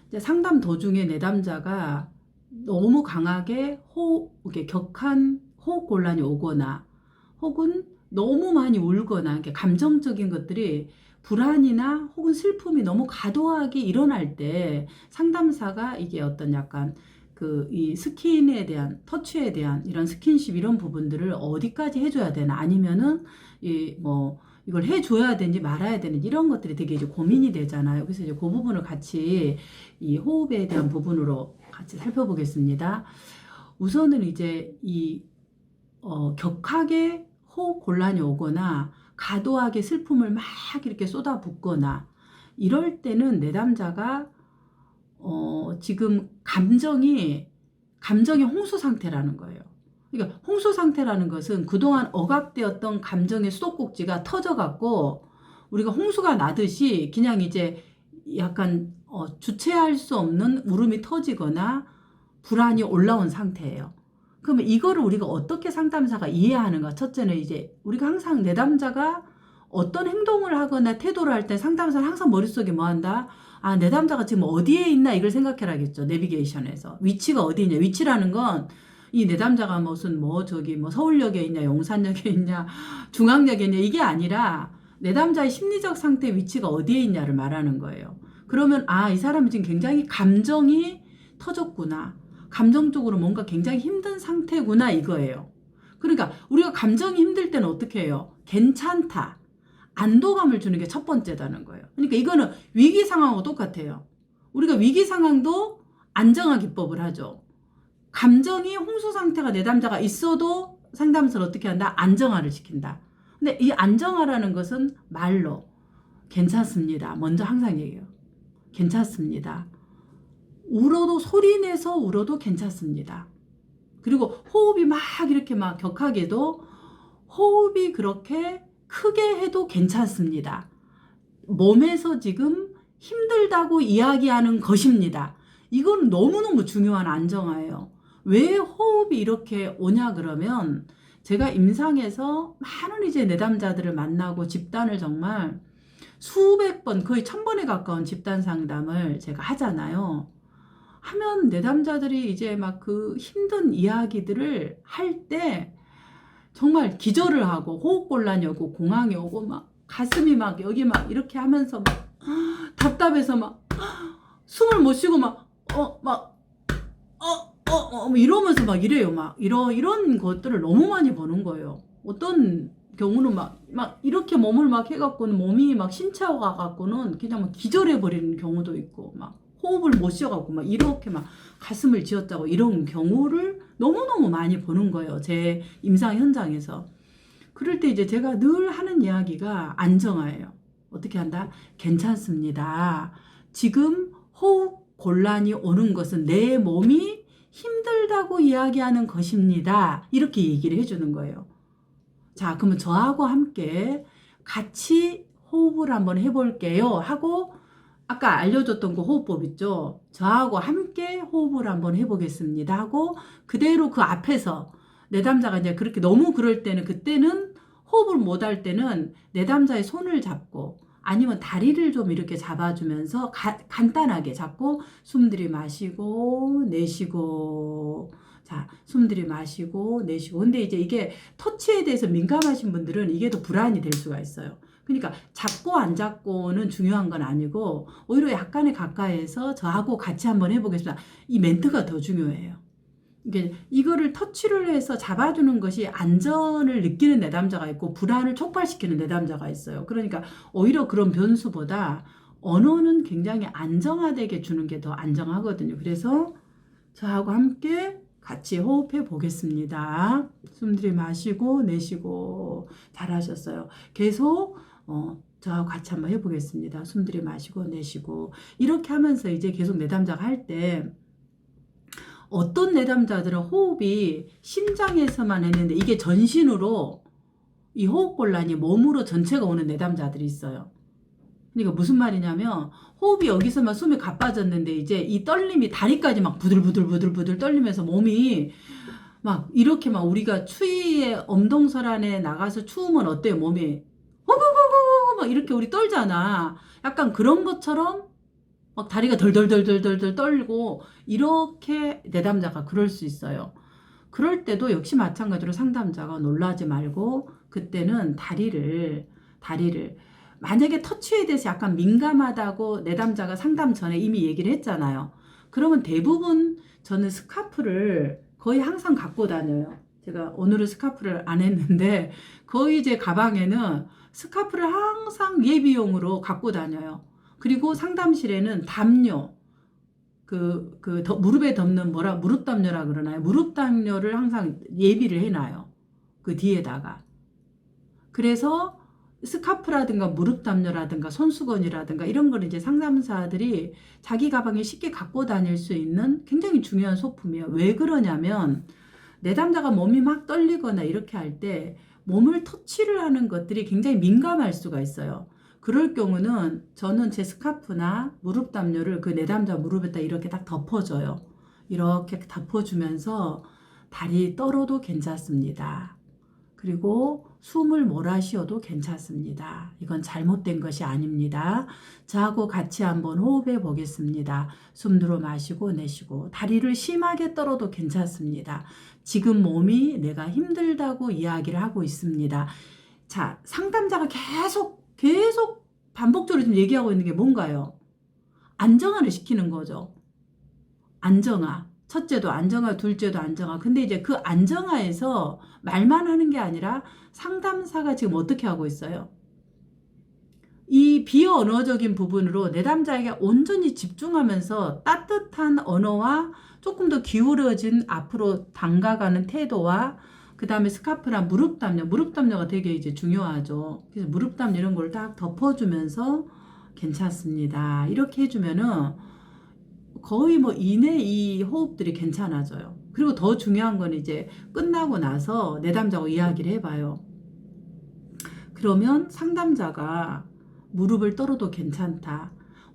이제 상담 도중에 내담자가 너무 강하게 이렇게 격한 호흡 곤란이 오거나 혹은 너무 많이 울거나 이렇게 감정적인 것들이 불안이나 혹은 슬픔이 너무 과도하게 일어날 때 상담사가 이게 어떤 약간 이 스킨에 대한 터치에 대한 이런 스킨십 이런 부분들을 어디까지 해줘야 되나 아니면은 이걸 해줘야 되는지 말아야 되는지 이런 것들이 되게 이제 고민이 되잖아요. 그래서 이제 그 부분을 같이 이 호흡에 대한 부분으로 같이 살펴보겠습니다. 우선은 이제 격하게 호흡 곤란이 오거나 과도하게 슬픔을 막 이렇게 쏟아붓거나 이럴 때는 내담자가 지금 감정이 홍수 상태라는 거예요. 그러니까 홍수 상태라는 것은 그동안 억압되었던 감정의 수도꼭지가 터져갖고 우리가 홍수가 나듯이 그냥 이제 약간 주체할 수 없는 울음이 터지거나 불안이 올라온 상태예요. 그러면 이거를 우리가 어떻게 상담사가 이해하는가? 첫째는 이제 우리가 항상 내담자가 어떤 행동을 하거나 태도를 할 때 상담사는 항상 머릿속에 뭐 한다? 아, 내담자가 지금 어디에 있나 이걸 생각해라겠죠. 내비게이션에서. 위치가 어디 있냐. 위치라는 건 이 내담자가 무슨 서울역에 있냐, 용산역에 있냐, 중앙역에 있냐 이게 아니라 내담자의 심리적 상태 위치가 어디에 있냐를 말하는 거예요. 그러면 이 사람은 지금 굉장히 감정이 터졌구나. 감정적으로 뭔가 굉장히 힘든 상태구나 이거예요. 그러니까 우리가 감정이 힘들 때는 어떻게 해요? 괜찮다. 안도감을 주는 게 첫 번째다는 거예요. 그러니까 이거는 위기 상황하고 똑같아요. 우리가 위기 상황도 안정화 기법을 하죠. 감정이 홍수 상태가 내담자가 있어도 상담사를 어떻게 한다? 안정화를 시킨다. 근데 이 안정화라는 것은 말로 괜찮습니다. 먼저 항상 얘기해요. 괜찮습니다. 울어도 소리내서 울어도 괜찮습니다. 그리고 호흡이 막 이렇게 막 격하게도 호흡이 그렇게 크게 해도 괜찮습니다. 몸에서 지금 힘들다고 이야기하는 것입니다. 이건 너무너무 중요한 안정화예요. 왜 호흡이 이렇게 오냐 그러면 제가 임상에서 많은 이제 내담자들을 만나고 집단을 정말 수백 번 거의 1000번에 가까운 집단 상담을 제가 하잖아요. 하면 내담자들이 이제 막 그 힘든 이야기들을 할 때 정말 기절을 하고 호흡곤란이 오고 공황이 오고 막 가슴이 막 여기 막 이렇게 하면서 막 답답해서 막 숨을 못 쉬고 이러면서 막 이래요. 막 이런 것들을 너무 많이 보는 거예요. 어떤 경우는 막 이렇게 몸을 막 해갖고는 몸이 막 신체화가 갖고는 그냥 막 기절해 버리는 경우도 있고 막 호흡을 못 쉬어갖고 막 이렇게 막 가슴을 쥐었다고 이런 경우를 너무너무 많이 보는 거예요. 제 임상 현장에서. 그럴 때 이제 제가 늘 하는 이야기가 안정화예요. 어떻게 한다? 괜찮습니다. 지금 호흡 곤란이 오는 것은 내 몸이 힘들다고 이야기하는 것입니다. 이렇게 얘기를 해주는 거예요. 자, 그러면 저하고 함께 같이 호흡을 한번 해볼게요 하고 아까 알려줬던 그 호흡법 있죠? 저하고 함께 호흡을 한번 해보겠습니다 하고 그대로 그 앞에서 내담자가 이제 그렇게 너무 그럴 때는 그때는 호흡을 못할 때는 내담자의 손을 잡고 아니면 다리를 좀 이렇게 잡아주면서 간단하게 잡고 숨 들이마시고 내쉬고 자, 숨 들이마시고 내쉬고. 근데 이제 이게 터치에 대해서 민감하신 분들은 이게 더 불안이 될 수가 있어요. 그러니까 잡고 안 잡고는 중요한 건 아니고 오히려 약간의 가까이에서 저하고 같이 한번 해보겠습니다. 이 멘트가 더 중요해요. 이거를 터치를 해서 잡아주는 것이 안전을 느끼는 내담자가 있고 불안을 촉발시키는 내담자가 있어요. 그러니까 오히려 그런 변수보다 언어는 굉장히 안정화되게 주는 게 더 안정하거든요. 그래서 저하고 함께 같이 호흡해 보겠습니다. 숨 들이마시고 내쉬고 잘하셨어요. 계속 저하고 같이 한번 해보겠습니다. 숨 들이마시고 내쉬고 이렇게 하면서 이제 계속 내담자가 할 때 어떤 내담자들은 호흡이 심장에서만 했는데 이게 전신으로 이 호흡곤란이 몸으로 전체가 오는 내담자들이 있어요. 그러니까 무슨 말이냐면 호흡이 여기서만 숨이 가빠졌는데 이제 이 떨림이 다리까지 막 부들부들 떨리면서 몸이 막 이렇게 막 우리가 추위에 엄동설안에 나가서 추우면 어때요? 몸이 호구구구구 막 이렇게 우리 떨잖아. 약간 그런 것처럼 막 다리가 덜덜덜덜덜 떨고 이렇게 내담자가 그럴 수 있어요. 그럴 때도 역시 마찬가지로 상담자가 놀라지 말고 그때는 다리를 만약에 터치에 대해서 약간 민감하다고 내담자가 상담 전에 이미 얘기를 했잖아요. 그러면 대부분 저는 스카프를 거의 항상 갖고 다녀요. 제가 오늘은 스카프를 안 했는데 거의 제 가방에는 스카프를 항상 예비용으로 갖고 다녀요. 그리고 상담실에는 담요, 무릎에 덮는 무릎 담요라 그러나요? 무릎 담요를 항상 예비를 해놔요. 그 뒤에다가. 그래서 스카프라든가 무릎 담요라든가 손수건이라든가 이런 걸 이제 상담사들이 자기 가방에 쉽게 갖고 다닐 수 있는 굉장히 중요한 소품이에요. 왜 그러냐면 내담자가 몸이 막 떨리거나 이렇게 할 때 몸을 터치를 하는 것들이 굉장히 민감할 수가 있어요. 그럴 경우는 저는 제 스카프나 무릎 담요를 그 내담자 무릎에다 이렇게 딱 덮어줘요. 이렇게 덮어주면서 다리 떨어도 괜찮습니다. 그리고 숨을 몰아쉬어도 괜찮습니다. 이건 잘못된 것이 아닙니다. 저하고 같이 한번 호흡해 보겠습니다. 숨 들어 마시고 내쉬고 다리를 심하게 떨어도 괜찮습니다. 지금 몸이 내가 힘들다고 이야기를 하고 있습니다. 자, 상담자가 계속 반복적으로 지금 얘기하고 있는 게 뭔가요? 안정화를 시키는 거죠. 안정화. 첫째도 안정화, 둘째도 안정화. 근데 이제 그 안정화에서 말만 하는 게 아니라 상담사가 지금 어떻게 하고 있어요? 이 비언어적인 부분으로 내담자에게 온전히 집중하면서 따뜻한 언어와 조금 더 기울어진 앞으로 다가가는 태도와 그 다음에 스카프나 무릎 담요가 되게 이제 중요하죠. 그래서 무릎 담요 이런 걸 딱 덮어주면서 괜찮습니다. 이렇게 해주면은 거의 뭐 이내 이 호흡들이 괜찮아져요. 그리고 더 중요한 건 이제 끝나고 나서 내담자하고 이야기를 해봐요. 그러면 상담자가 무릎을 떨어도 괜찮다.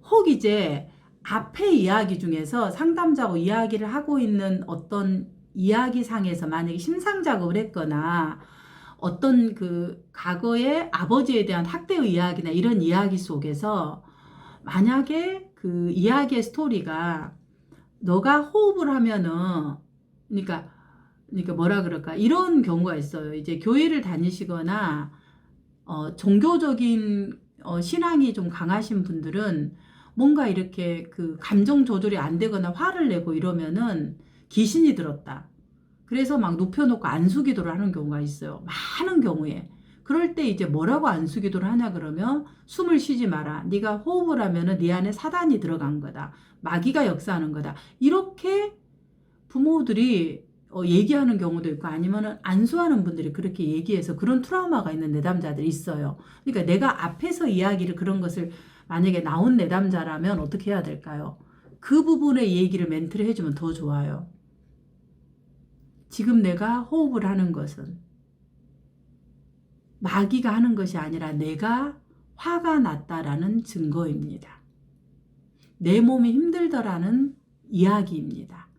혹 이제 앞에 이야기 중에서 상담자하고 이야기를 하고 있는 어떤 이야기상에서 만약에 심상작업을 했거나 어떤 그 과거의 아버지에 대한 학대의 이야기나 이런 이야기 속에서 만약에 그 이야기의 스토리가 너가 호흡을 하면은 그러니까 뭐라 그럴까 이런 경우가 있어요. 이제 교회를 다니시거나 종교적인 신앙이 좀 강하신 분들은 뭔가 이렇게 그 감정 조절이 안 되거나 화를 내고 이러면은 귀신이 들었다. 그래서 막 눕혀놓고 안수기도를 하는 경우가 있어요. 많은 경우에. 그럴 때 이제 뭐라고 안수기도를 하냐 그러면 숨을 쉬지 마라. 네가 호흡을 하면은 네 안에 사단이 들어간 거다. 마귀가 역사하는 거다. 이렇게 부모들이 얘기하는 경우도 있고 아니면은 안수하는 분들이 그렇게 얘기해서 그런 트라우마가 있는 내담자들이 있어요. 그러니까 내가 앞에서 이야기를 그런 것을 만약에 나온 내담자라면 어떻게 해야 될까요? 그 부분의 얘기를 멘트를 해주면 더 좋아요. 지금 내가 호흡을 하는 것은 마귀가 하는 것이 아니라 내가 화가 났다라는 증거입니다. 내 몸이 힘들더라는 이야기입니다.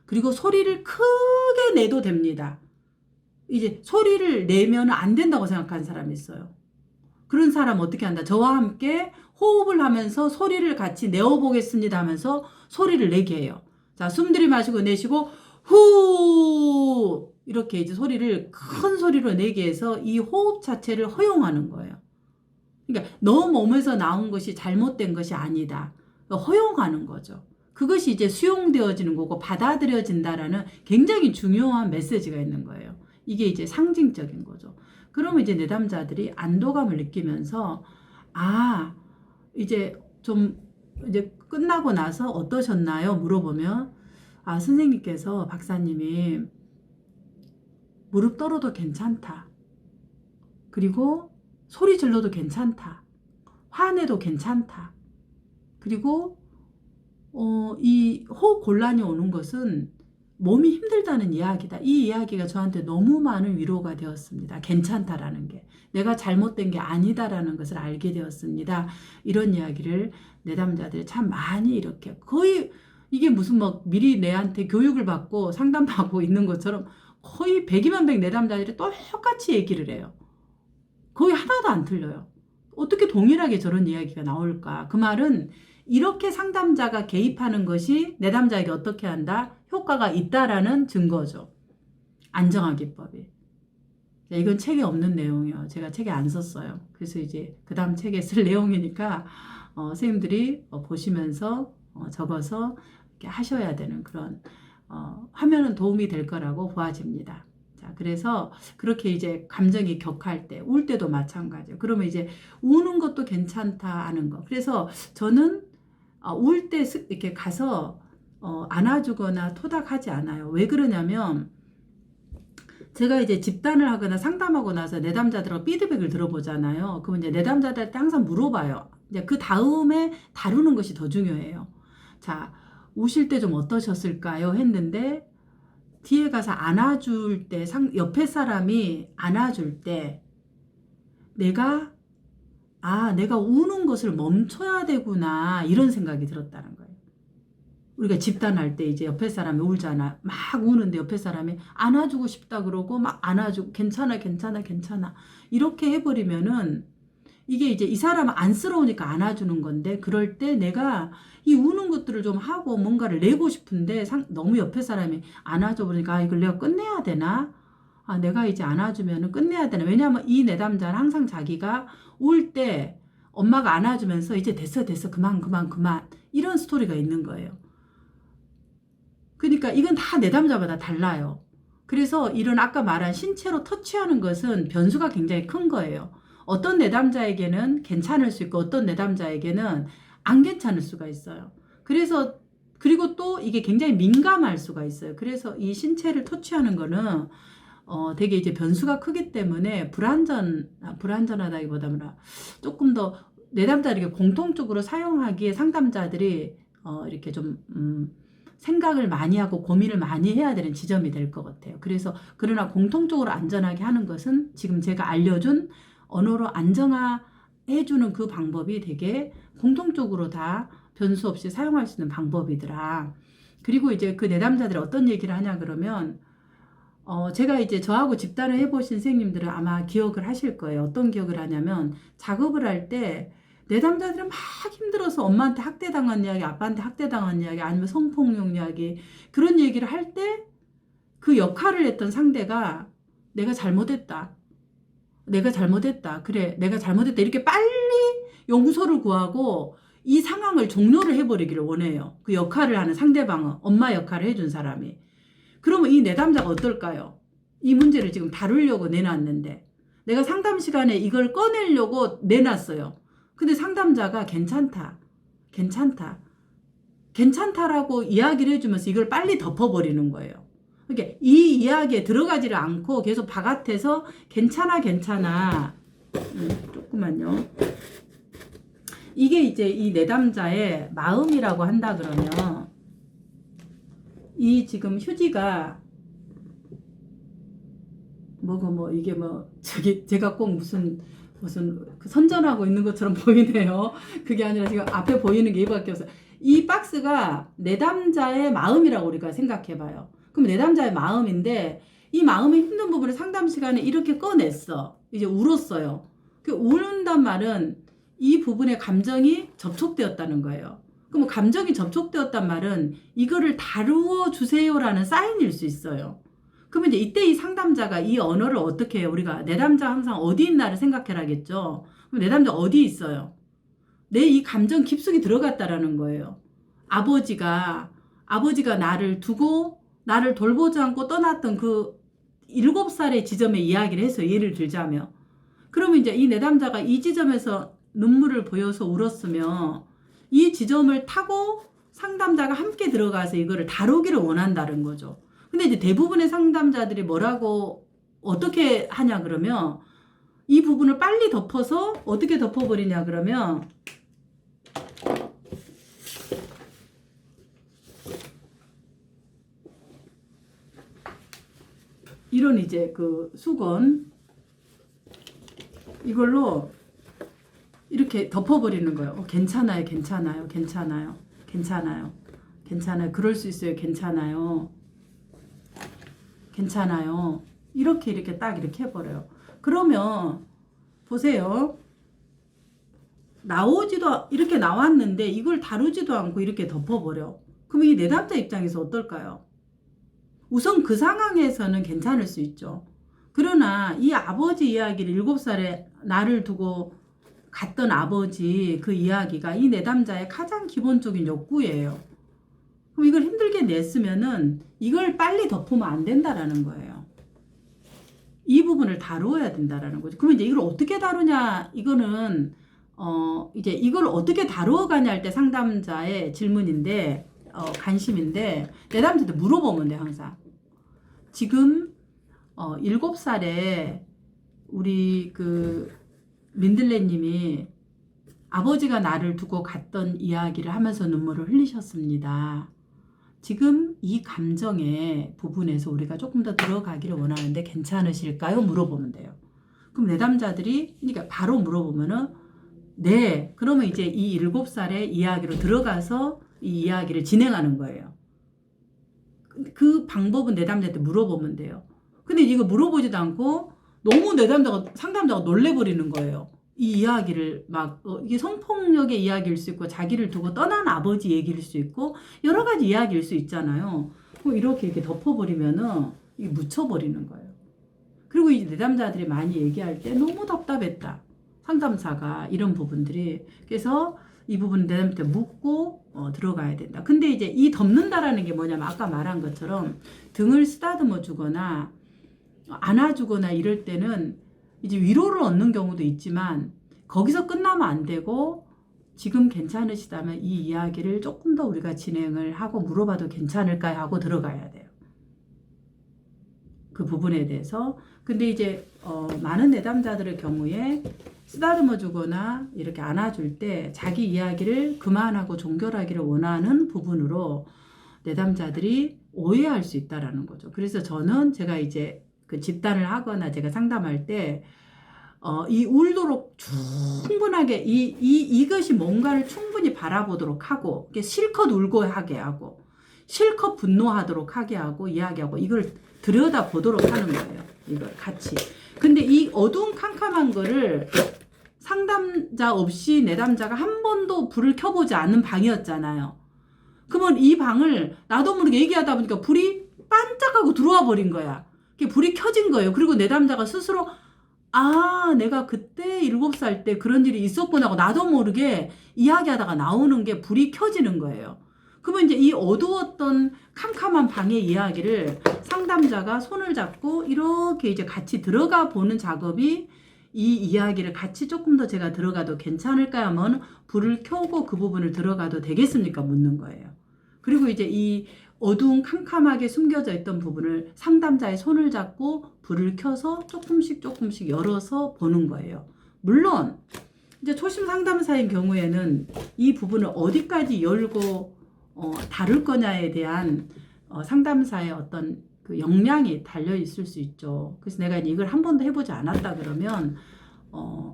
그리고 소리를 크게 내도 됩니다. 이제 소리를 내면 안 된다고 생각하는 사람이 있어요. 그런 사람 어떻게 한다? 저와 함께 호흡을 하면서 소리를 같이 내어보겠습니다 하면서 소리를 내게 해요. 자, 숨 들이마시고 내쉬고 후 이렇게 이제 소리를 큰 소리로 내게 해서 이 호흡 자체를 허용하는 거예요. 그러니까 너 몸에서 나온 것이 잘못된 것이 아니다. 허용하는 거죠. 그것이 이제 수용되어지는 거고 받아들여진다라는 굉장히 중요한 메시지가 있는 거예요. 이게 이제 상징적인 거죠. 그러면 이제 내담자들이 안도감을 느끼면서 이제 좀 이제 끝나고 나서 어떠셨나요? 물어보면 선생님께서 박사님이 무릎 떨어도 괜찮다. 그리고 소리 질러도 괜찮다. 화내도 괜찮다. 그리고 이 호흡 곤란이 오는 것은 몸이 힘들다는 이야기다. 이 이야기가 저한테 너무 많은 위로가 되었습니다. 괜찮다라는 게. 내가 잘못된 게 아니다라는 것을 알게 되었습니다. 이런 이야기를 내담자들이 참 많이 이렇게 거의 이게 무슨 막 미리 내한테 교육을 받고 상담받고 있는 것처럼 거의 100이면 100 내담자들이 똑같이 얘기를 해요. 거의 하나도 안 틀려요. 어떻게 동일하게 저런 이야기가 나올까? 그 말은 이렇게 상담자가 개입하는 것이 내담자에게 어떻게 한다? 효과가 있다라는 증거죠. 안정화 기법이. 이건 책에 없는 내용이에요. 제가 책에 안 썼어요. 그래서 이제 그 다음 책에 쓸 내용이니까 선생님들이 보시면서 적어서 이렇게 하셔야 되는 그런 하면은 도움이 될 거라고 보아집니다. 자, 그래서 그렇게 이제 감정이 격할 때, 울 때도 마찬가지예요. 그러면 이제 우는 것도 괜찮다 하는 거. 그래서 저는 울 때 이렇게 가서 안아주거나 토닥하지 않아요. 왜 그러냐면 제가 이제 집단을 하거나 상담하고 나서 내담자들하고 피드백을 들어보잖아요. 그러면 이제 내담자들한테 항상 물어봐요. 이제 그 다음에 다루는 것이 더 중요해요. 자, 우실 때 좀 어떠셨을까요? 했는데 뒤에 가서 안아줄 때, 옆에 사람이 안아줄 때 내가 우는 것을 멈춰야 되구나 이런 생각이 들었다는 거예요. 우리가 집단할 때 이제 옆에 사람이 울잖아. 막 우는데 옆에 사람이 안아주고 싶다 그러고 막 안아주고 괜찮아 이렇게 해버리면은 이게 이제 이 사람은 안쓰러우니까 안아주는 건데 그럴 때 내가 이 우는 것들을 좀 하고 뭔가를 내고 싶은데 너무 옆에 사람이 안아줘 보니까 이걸 내가 끝내야 되나? 내가 이제 안아주면은 끝내야 되나? 왜냐하면 이 내담자는 항상 자기가 울 때 엄마가 안아주면서 이제 됐어 그만 이런 스토리가 있는 거예요. 그러니까 이건 다 내담자마다 달라요. 그래서 이런 아까 말한 신체로 터치하는 것은 변수가 굉장히 큰 거예요. 어떤 내담자에게는 괜찮을 수 있고 어떤 내담자에게는 안 괜찮을 수가 있어요. 그래서 그리고 또 이게 굉장히 민감할 수가 있어요. 그래서 이 신체를 터치하는 거는 되게 이제 변수가 크기 때문에 불안전하다기보다 조금 더 내담자에게 공통적으로 사용하기에 상담자들이 이렇게 좀 생각을 많이 하고 고민을 많이 해야 되는 지점이 될 것 같아요. 그래서 그러나 공통적으로 안전하게 하는 것은 지금 제가 알려준 언어로 안정화해주는 그 방법이 되게 공통적으로 다 변수 없이 사용할 수 있는 방법이더라. 그리고 이제 그 내담자들이 어떤 얘기를 하냐 그러면 제가 이제 저하고 집단을 해보신 선생님들은 아마 기억을 하실 거예요. 어떤 기억을 하냐면 작업을 할 때 내담자들은 막 힘들어서 엄마한테 학대당한 이야기, 아빠한테 학대당한 이야기, 아니면 성폭력 이야기 그런 얘기를 할 때 그 역할을 했던 상대가 내가 잘못했다. 그래, 내가 잘못했다. 이렇게 빨리 용서를 구하고 이 상황을 종료를 해버리기를 원해요. 그 역할을 하는 상대방은 엄마 역할을 해준 사람이. 그러면 이 내담자가 어떨까요? 이 문제를 지금 다루려고 내놨는데 내가 상담 시간에 이걸 꺼내려고 내놨어요. 근데 상담자가 괜찮다라고 이야기를 해주면서 이걸 빨리 덮어버리는 거예요. 그러니까 이 이야기에 들어가지를 않고 계속 바깥에서 괜찮아. 조금만요. 이게 이제 이 내담자의 마음이라고 한다 그러면 이 지금 휴지가 이게 제가 꼭 무슨 선전하고 있는 것처럼 보이네요. 그게 아니라 지금 앞에 보이는 게 이거밖에 없어요. 이 박스가 내담자의 마음이라고 우리가 생각해봐요. 그럼 내담자의 마음인데 이 마음의 힘든 부분을 상담 시간에 이렇게 꺼냈어. 이제 울었어요. 그 우는단 말은 이 부분의 감정이 접촉되었다는 거예요. 그럼 감정이 접촉되었단 말은 이거를 다루어 주세요라는 사인일 수 있어요. 그러면 이제 이때 이 상담자가 이 언어를 어떻게 해요? 우리가 내담자 항상 어디 있나를 생각해라겠죠. 그럼 내담자 어디 있어요? 내 이 감정 깊숙이 들어갔다라는 거예요. 아버지가 나를 두고 나를 돌보지 않고 떠났던 그 7살의 지점에 이야기를 해서 예를 들자면 그러면 이제 이 내담자가 이 지점에서 눈물을 보여서 울었으면 이 지점을 타고 상담자가 함께 들어가서 이거를 다루기를 원한다는 거죠. 근데 이제 대부분의 상담자들이 어떻게 하냐 그러면 이 부분을 빨리 덮어서 어떻게 덮어버리냐 그러면 이런 이제 그 수건 이걸로 이렇게 덮어버리는 거예요. 괜찮아요. 그럴 수 있어요. 괜찮아요. 이렇게 딱 이렇게 해버려요. 그러면 보세요. 나오지도 이렇게 나왔는데 이걸 다루지도 않고 이렇게 덮어버려. 그럼 이 내담자 입장에서 어떨까요? 우선 그 상황에서는 괜찮을 수 있죠. 그러나 이 아버지 이야기를 7살에 나를 두고 갔던 아버지 그 이야기가 이 내담자의 가장 기본적인 욕구예요. 그럼 이걸 힘들게 냈으면은 이걸 빨리 덮으면 안 된다라는 거예요. 이 부분을 다루어야 된다라는 거죠. 그러면 이제 이걸 어떻게 다루냐, 이거는 이제 이걸 어떻게 다루어 가냐 할 때 상담자의 질문인데, 관심인데, 내담자한테 물어보면 돼, 항상. 지금 7살에 우리 그 민들레님이 아버지가 나를 두고 갔던 이야기를 하면서 눈물을 흘리셨습니다. 지금 이 감정의 부분에서 우리가 조금 더 들어가기를 원하는데 괜찮으실까요? 물어보면 돼요. 그럼 내담자들이, 그러니까 바로 물어보면은 네, 그러면 이제 이 7살의 이야기로 들어가서 이 이야기를 진행하는 거예요. 그 방법은 내담자한테 물어보면 돼요. 근데 이거 물어보지도 않고 너무 상담자가 놀래버리는 거예요. 이 이야기를 막 이게 성폭력의 이야기일 수 있고 자기를 두고 떠난 아버지 얘기일 수 있고 여러 가지 이야기일 수 있잖아요. 이렇게 덮어버리면은 이게 묻혀버리는 거예요. 그리고 이 내담자들이 많이 얘기할 때 너무 답답했다. 상담사가 이런 부분들이. 그래서 이 부분은 내담자한테 묻고 들어가야 된다. 근데 이제 이 덮는다라는 게 뭐냐면 아까 말한 것처럼 등을 쓰다듬어 주거나 안아주거나 이럴 때는 이제 위로를 얻는 경우도 있지만 거기서 끝나면 안 되고 지금 괜찮으시다면 이 이야기를 조금 더 우리가 진행을 하고 물어봐도 괜찮을까요? 하고 들어가야 돼요. 그 부분에 대해서. 근데 이제 많은 내담자들의 경우에 쓰다듬어 주거나 이렇게 안아줄 때 자기 이야기를 그만하고 종결하기를 원하는 부분으로 내담자들이 오해할 수 있다라는 거죠. 그래서 저는 제가 이제 그 집단을 하거나 제가 상담할 때 이 울도록 충분하게 이것이 뭔가를 충분히 바라보도록 하고 실컷 울고 하게 하고 실컷 분노하도록 하게 하고 이야기하고 이걸 들여다보도록 하는 거예요. 이걸 같이. 근데 이 어두운 캄캄한 거를 상담자 없이 내담자가 한 번도 불을 켜보지 않은 방이었잖아요. 그러면 이 방을 나도 모르게 얘기하다 보니까 불이 반짝하고 들어와 버린 거야. 불이 켜진 거예요. 그리고 내담자가 스스로 내가 그때 7살 때 그런 일이 있었구나 하고 나도 모르게 이야기하다가 나오는 게 불이 켜지는 거예요. 그러면 이제 이 어두웠던 캄캄한 방의 이야기를 상담자가 손을 잡고 이렇게 이제 같이 들어가 보는 작업이 이 이야기를 같이 조금 더 제가 들어가도 괜찮을까요? 하면 불을 켜고 그 부분을 들어가도 되겠습니까? 묻는 거예요. 그리고 이제 이 어두운 캄캄하게 숨겨져 있던 부분을 상담자의 손을 잡고 불을 켜서 조금씩 열어서 보는 거예요. 물론 이제 초심 상담사인 경우에는 이 부분을 어디까지 열고 다룰 거냐에 대한 상담사의 어떤 그 역량이 달려 있을 수 있죠. 그래서 내가 이걸 한 번도 해보지 않았다 그러면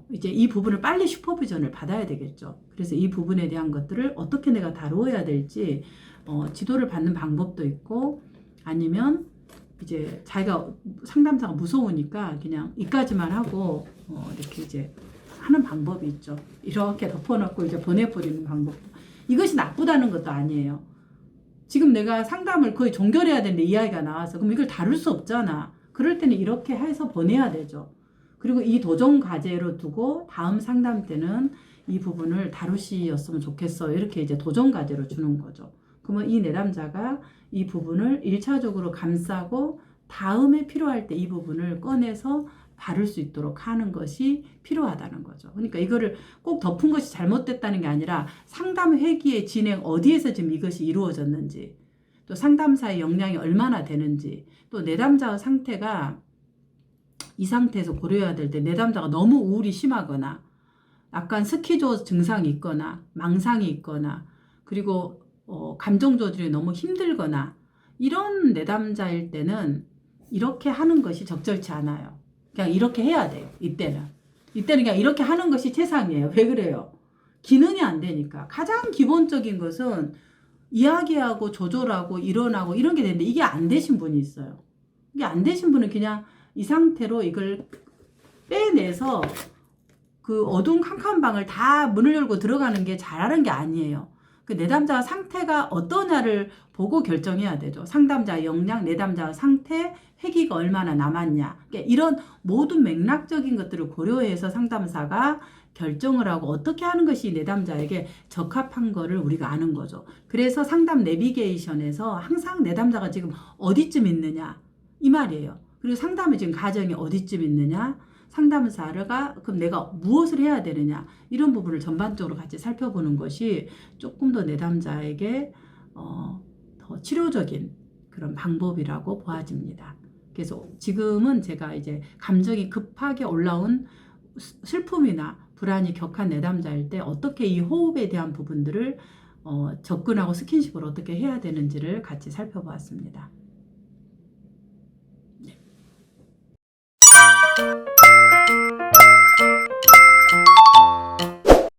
이제 이 부분을 빨리 슈퍼비전을 받아야 되겠죠. 그래서 이 부분에 대한 것들을 어떻게 내가 다루어야 될지 지도를 받는 방법도 있고 아니면 이제 자기가 상담사가 무서우니까 그냥 이까지만 하고 이렇게 이제 하는 방법이 있죠. 이렇게 덮어놓고 이제 보내버리는 방법. 이것이 나쁘다는 것도 아니에요. 지금 내가 상담을 거의 종결해야 되는데 이야기가 나와서 그럼 이걸 다룰 수 없잖아. 그럴 때는 이렇게 해서 보내야 되죠. 그리고 이 도전 과제로 두고 다음 상담 때는 이 부분을 다루시었으면 좋겠어. 이렇게 이제 도전 과제로 주는 거죠. 그러면 이 내담자가 이 부분을 1차적으로 감싸고 다음에 필요할 때 이 부분을 꺼내서 다룰 수 있도록 하는 것이 필요하다는 거죠. 그러니까 이거를 꼭 덮은 것이 잘못됐다는 게 아니라 상담 회기의 진행 어디에서 지금 이것이 이루어졌는지 또 상담사의 역량이 얼마나 되는지 또 내담자의 상태가 이 상태에서 고려해야 될 때 내담자가 너무 우울이 심하거나 약간 스키조 증상이 있거나 망상이 있거나 그리고 감정 조절이 너무 힘들거나 이런 내담자일 때는 이렇게 하는 것이 적절치 않아요. 그냥 이렇게 해야 돼요. 이때는 그냥 이렇게 하는 것이 최상이에요. 왜 그래요? 기능이 안 되니까. 가장 기본적인 것은 이야기하고 조절하고 일어나고 이런 게 되는데 이게 안 되신 분이 있어요. 이게 안 되신 분은 그냥 이 상태로 이걸 빼내서 그 어두운 캄캄한 방을 다 문을 열고 들어가는 게 잘하는 게 아니에요. 그 내담자 상태가 어떠냐를 보고 결정해야 되죠. 상담자 역량, 내담자 상태, 회기가 얼마나 남았냐. 그러니까 이런 모든 맥락적인 것들을 고려해서 상담사가 결정을 하고 어떻게 하는 것이 내담자에게 적합한 거를 우리가 아는 거죠. 그래서 상담 내비게이션에서 항상 내담자가 지금 어디쯤 있느냐 이 말이에요. 그리고 상담의 지금 가정이 어디쯤 있느냐, 상담사가 그럼 내가 무엇을 해야 되느냐, 이런 부분을 전반적으로 같이 살펴보는 것이 조금 더 내담자에게 더 치료적인 그런 방법이라고 보아집니다. 그래서 지금은 제가 이제 감정이 급하게 올라온 슬픔이나 불안이 격한 내담자일 때 어떻게 이 호흡에 대한 부분들을 접근하고 스킨십을 어떻게 해야 되는지를 같이 살펴보았습니다.